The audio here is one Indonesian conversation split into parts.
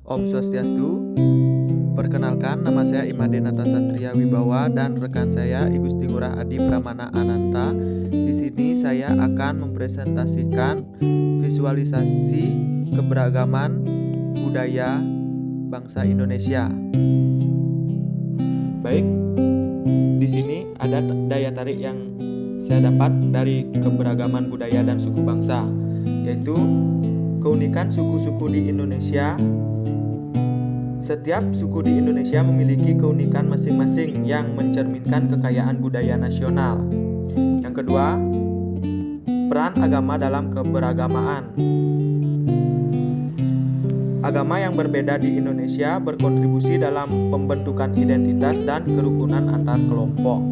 Om Swastiastu. Perkenalkan, nama saya Imade Natasatria Wibawa dan rekan saya I Gusti Ngurah Adi Pramana Ananta. Di sini saya akan mempresentasikan visualisasi keberagaman budaya bangsa Indonesia. Baik, di sini ada daya tarik yang saya dapat dari keberagaman budaya dan suku bangsa, yaitu keunikan suku-suku di Indonesia. Setiap suku di Indonesia memiliki keunikan masing-masing yang mencerminkan kekayaan budaya nasional. Yang kedua, peran agama dalam keberagamaan. Agama yang berbeda di Indonesia berkontribusi dalam pembentukan identitas dan kerukunan antar kelompok.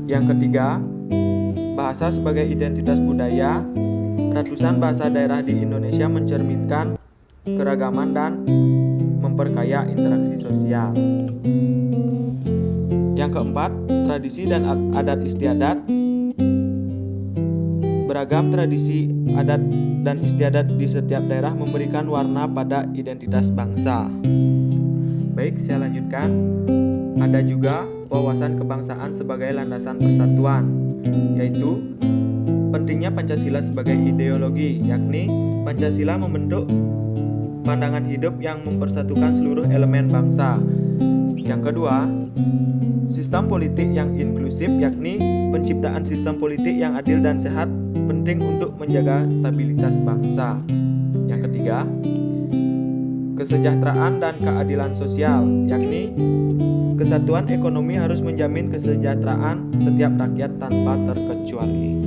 Yang ketiga, bahasa sebagai identitas budaya. Ratusan bahasa daerah di Indonesia mencerminkan keragaman dan memperkaya interaksi sosial. Yang keempat, tradisi dan adat istiadat. Beragam tradisi, adat, dan istiadat di setiap daerah memberikan warna pada identitas bangsa. Baik, saya lanjutkan. Ada juga wawasan kebangsaan sebagai landasan persatuan, yaitu pentingnya Pancasila sebagai ideologi, yakni Pancasila membentuk pandangan hidup yang mempersatukan seluruh elemen bangsa. Yang kedua, sistem politik yang inklusif, yakni penciptaan sistem politik yang adil dan sehat penting untuk menjaga stabilitas bangsa. Yang ketiga, kesejahteraan dan keadilan sosial, yakni kesatuan ekonomi harus menjamin kesejahteraan setiap rakyat tanpa terkecuali.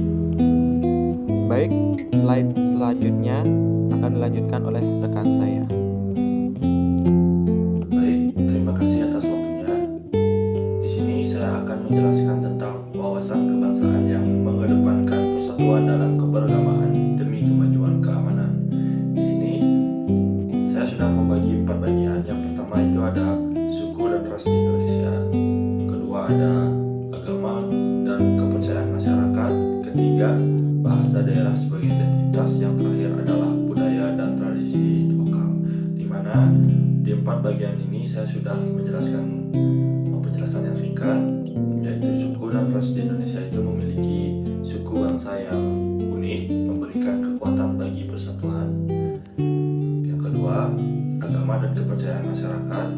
Baik, slide selanjutnya akan dilanjutkan oleh rekan saya. Baik, terima kasih atas waktunya. Di sini saya akan menjelaskan tentang wawasan kebangsaan yang mengedepankan persatuan dalam keberagaman demi kemajuan keamanan. Di sini saya sudah membagi 4 bagian. Yang pertama itu ada suku dan ras di Indonesia. Kedua ada agama dan kepercayaan masyarakat. Ketiga, bahasa daerah sebagai identitas. Yang terakhir adalah budaya dan tradisi lokal, di mana di 4 bagian ini saya sudah menjelaskan penjelasan yang singkat, yaitu suku dan ras di Indonesia itu memiliki suku bangsa yang unik, memberikan kekuatan bagi persatuan. Yang kedua, agama dan kepercayaan masyarakat,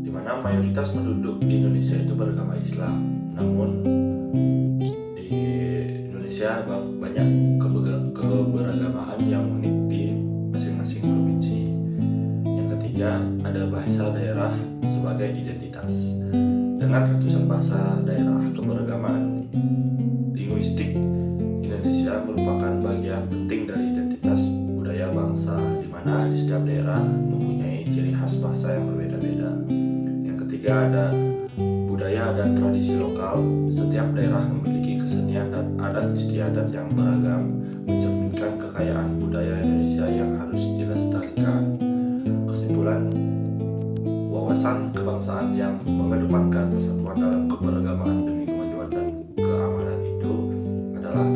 di mana mayoritas penduduk di Indonesia itu beragama Islam. Namun di Indonesia banyak keberagamaan yang unik di masing-masing provinsi. Yang ketiga, ada bahasa daerah sebagai identitas. Dengan ratusan bahasa daerah, keberagaman linguistik Indonesia merupakan bagian penting dari identitas budaya bangsa, di mana di setiap daerah mempunyai ciri khas bahasa yang berbeda-beda. Yang ketiga, ada budaya dan tradisi lokal. Setiap daerah memiliki kesenian dan adat istiadat yang beragam, mencerminkan kekayaan budaya Indonesia yang harus dilestarikan. Kesimpulan, wawasan kebangsaan yang mengedepankan persatuan dalam keberagaman demi kemajuan dan keamanan itu adalah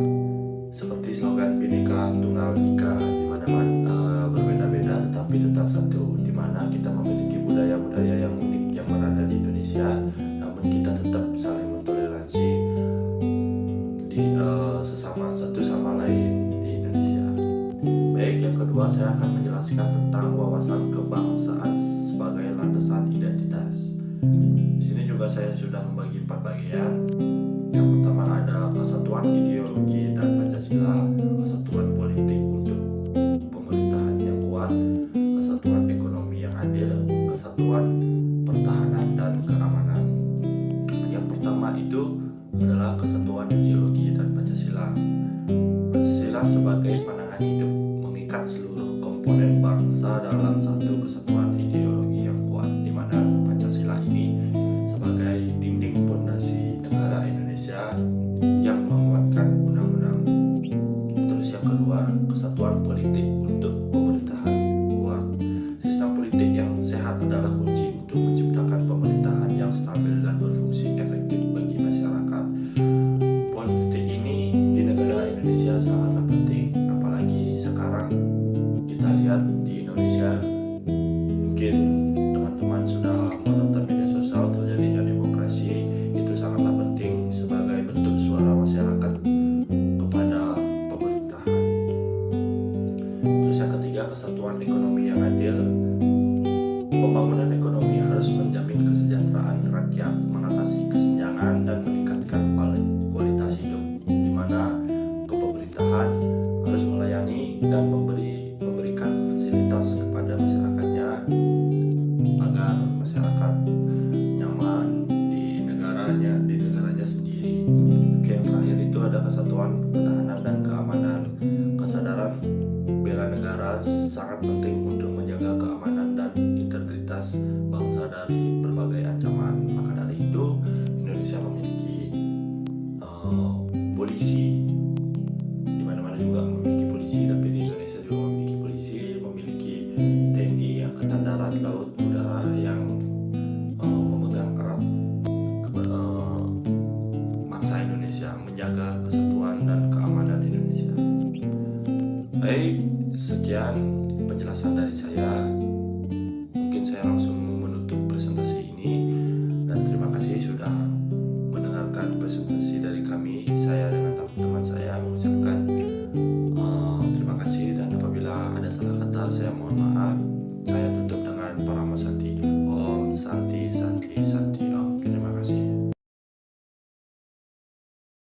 seperti slogan Bhinneka Tunggal Ika, di mana berbeda-beda tetapi tetap satu, di mana kita memiliki budaya-budaya yang unik yang berada di Indonesia, namun kita tetap saling mentoleransi di sesama satu sama lain di Indonesia. Baik, yang kedua saya akan menjelaskan tentang wawasan kebangsaan sebagai landasan identitas. Di sini juga saya sudah membagi 4 bagian. Yang pertama ada kesatuan ideologi dan Pancasila, kesatuan politik untuk pemerintahan yang kuat, kesatuan ekonomi yang adil, kesatuan pertahanan dan keamanan. Yang pertama itu adalah kesatuan ideologi dan Pancasila. Pancasila sebagai pandangan hidup mengikat seluruh komponen bangsa dalam satu kesatuan ideologi yang kuat, di mana Pancasila ini sebagai dinding pondasi negara Indonesia yang menguatkan undang-undang. Terus yang kedua, kesatuan politik untuk pemerintahan kuat. Sistem politik yang sehat adalah kunci untuk menciptakan pemerintahan yang stabil dan berfungsi efektif bagi masyarakat. Politik ini di negara Indonesia sangatlah penting, apalagi sekarang kita lihat di Indonesia. Mungkin teman-teman sudah menonton media sosial terjadinya demokrasi, itu sangatlah penting sebagai bentuk suara masyarakat kepada pemerintahan. Terus yang ketiga, kesatuan ekonomi yang adil. Pembangunan ekonomi harus menjamin kesejahteraan rakyat, mengatasi kesenjangan dan meningkatkan kualitas hidup, di mana kepemerintahan harus melayani dan memberikan fasilitas kepada masyarakatnya agar masyarakat nyaman di negaranya sendiri. Oke, yang terakhir itu ada kesatuan, ketahanan dan keamanan. Kesadaran bela negara sangat penting untuk menjaga keamanan dan integritas bangsa dari berbagai ancaman. Maka dari itu Indonesia memiliki polisi, di mana-mana juga memiliki polisi, tapi di Indonesia juga memiliki polisi, memiliki TNI, Angkatan Darat, Laut, Udara yang memegang erat bangsa Indonesia, menjaga kesatuan dan keamanan Indonesia. Baik, sekian penjelasan dari saya. Mungkin saya langsung menutup presentasi ini, dan terima kasih sudah mendengarkan presentasi dari kami. Saya dengan teman-teman saya mengucapkan terima kasih, dan apabila ada salah kata saya mohon maaf. Saya tutup dengan Paramasanti.